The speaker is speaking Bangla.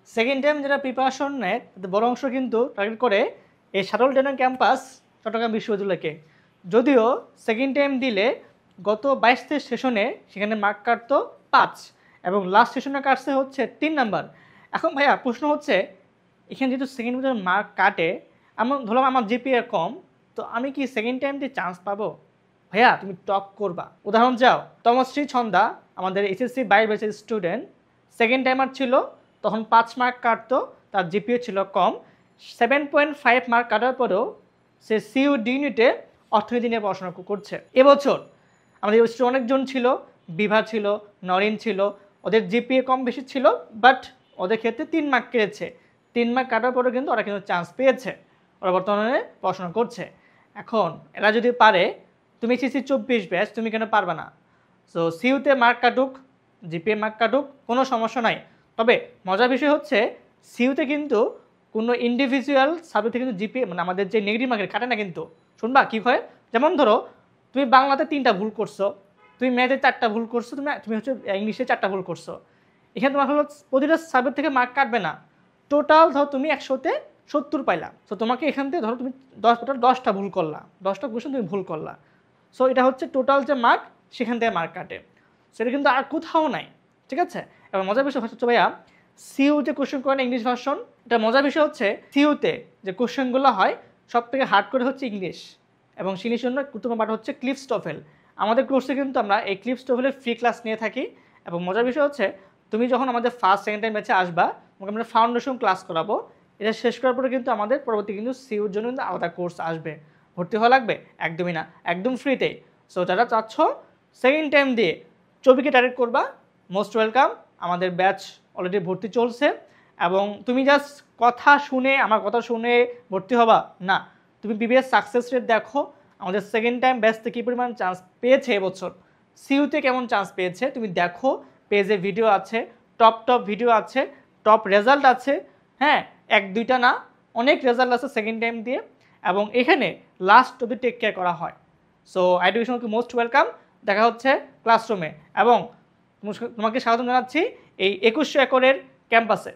সেকেন্ড টাইম যারা প্রিপারেশন নেয় তাদের বড় অংশ কিন্তু টার্গেট করে এই শাটল ট্রেনের ক্যাম্পাস চট্টগ্রাম বিশ্ববিদ্যালয়কে। যদিও সেকেন্ড টাইম দিলে গত 22 সেশনে সেখানে মার্ক কাটতো 5 এবং লাস্ট সেশনে কাটছে হচ্ছে 3 নাম্বার। এখন ভাইয়া প্রশ্ন হচ্ছে এখানে যেহেতু সেকেন্ড টাইম মার্ক কাটে, ধরলাম আমার জিপিএ কম, তো আমি কি সেকেন্ড টাইম দিয়ে চান্স পাবো? ভাইয়া তুমি টপ করবা। উদাহরণ যাও, তমশ্রী ছন্দা আমাদের এইচএসসি 22 ব্যাচের স্টুডেন্ট, সেকেন্ড টাইমার ছিল, তখন 5 মার্ক কাটতো, তার জিপিএ ছিল কম, 7.5 মার্ক কাটার পরেও সে সিইউডি ইউনিটে অর্থনীতি নিয়ে পড়াশোনা করছে। এবছর আমাদের স্টুডেন্ট অনেকজন ছিল, বিভা ছিল, নরিন ছিল, ওদের জিপিএ কম বেশি ছিল, বাট ওদের ক্ষেত্রে 3 মার্ক কেটেছে। 3 মার্ক কাটার পরেও কিন্তু ওরা কিন্তু চান্স পেয়েছে, ওরা বর্তমানে পড়াশোনা করছে। এখন এরা যদি পারে, তুমি এইচএসসি 24 ব্যাচ, তুমি কেন পারবে না? সো সিইউতে মার্ক কাটুক, জিপিএ মার্ক কাটুক, কোনো সমস্যা নাই। তবে মজার বিষয় হচ্ছে সিইউতে কিন্তু কোনো ইন্ডিভিজুয়াল সাবজেক্টে কিন্তু জিপিএ মানে আমাদের যে নেগেটিভ মার্কের কাটে না কিন্তু। শুনবা কী হয়? যেমন ধরো তুমি বাংলাতে 3টা ভুল করছো, তুমি ম্যাথে 4টা ভুল করছো, তুমি হচ্ছে ইংলিশে 4টা ভুল করছো। এখানে তোমার হলো প্রতিটা সাবজেক্ট থেকে মার্ক কাটবে না, টোটাল ধরো তুমি 100তে 70 পাইলা। সো তোমাকে এখান থেকে ধরো তুমি 10টা ভুল করলা, 10টা কোয়েশ্চেন তুমি ভুল করলা। সো এটা হচ্ছে টোটাল যে মার্ক, সেখান থেকে মার্ক কাটে। সেটা কিন্তু আর কোথাও নাই, ঠিক আছে? এবার মজার বিষয় হচ্ছে ভাইয়া, সিইউ যে কোশ্চেন করে না ইংলিশ ভার্সন, এটা মজার বিষয় হচ্ছে সিইউতে যে কোশ্চেনগুলো হয় সব থেকে হার্ড করে হচ্ছে ইংলিশ, এবং ইংলিশের জন্য গুরুত্বপূর্ণ পাঠ হচ্ছে ক্লিপস টফেল। আমাদের কোর্সে কিন্তু আমরা এই ক্লিপস টফেলের ফ্রি ক্লাস নিয়ে থাকি। এবং মজার বিষয় হচ্ছে তুমি যখন আমাদের ফার্স্ট সেকেন্ড টাইম ব্যাচে আসবা, তোমাকে আমরা ফাউন্ডেশন ক্লাস করাবো। এটা শেষ করার পরে কিন্তু আমাদের পরবর্তী কিন্তু সিইউর জন্য কিন্তু আলাদা কোর্স আসবে। ভর্তি হওয়া লাগবে? একদমই না, একদম ফ্রিতেই। সো যারা চাচ্ছ সেকেন্ড টাইম দিয়ে চবিকে টার্গেট করবা, মোস্ট ওয়েলকাম। আমাদের ব্যাচ অলরেডি ভর্তি চলছে, এবং তুমি জাস্ট কথা শুনে, আমার কথা শুনে ভর্তি হবা না, তুমি বিবিএস সাকসেস রেট দেখো, আমাদের সেকেন্ড টাইম ব্যাচতে কী পরিমাণ চান্স পেয়েছে এবছর, সিইউতে কেমন চান্স পেয়েছে তুমি দেখো। পেজে ভিডিও আছে, টপ ভিডিও আছে, টপ রেজাল্ট আছে, হ্যাঁ, 1-2টা না, অনেক রেজাল্ট আছে সেকেন্ড টাইম দিয়ে, এবং এখানে লাস্ট অবধি টেক কেয়ার করা হয়। সো এডুকেশনকে মোস্ট ওয়েলকাম, দেখা হচ্ছে ক্লাসরুমে, এবং তোমাকে স্বাগত জানাচ্ছি এই 2100 একরের ক্যাম্পাসে।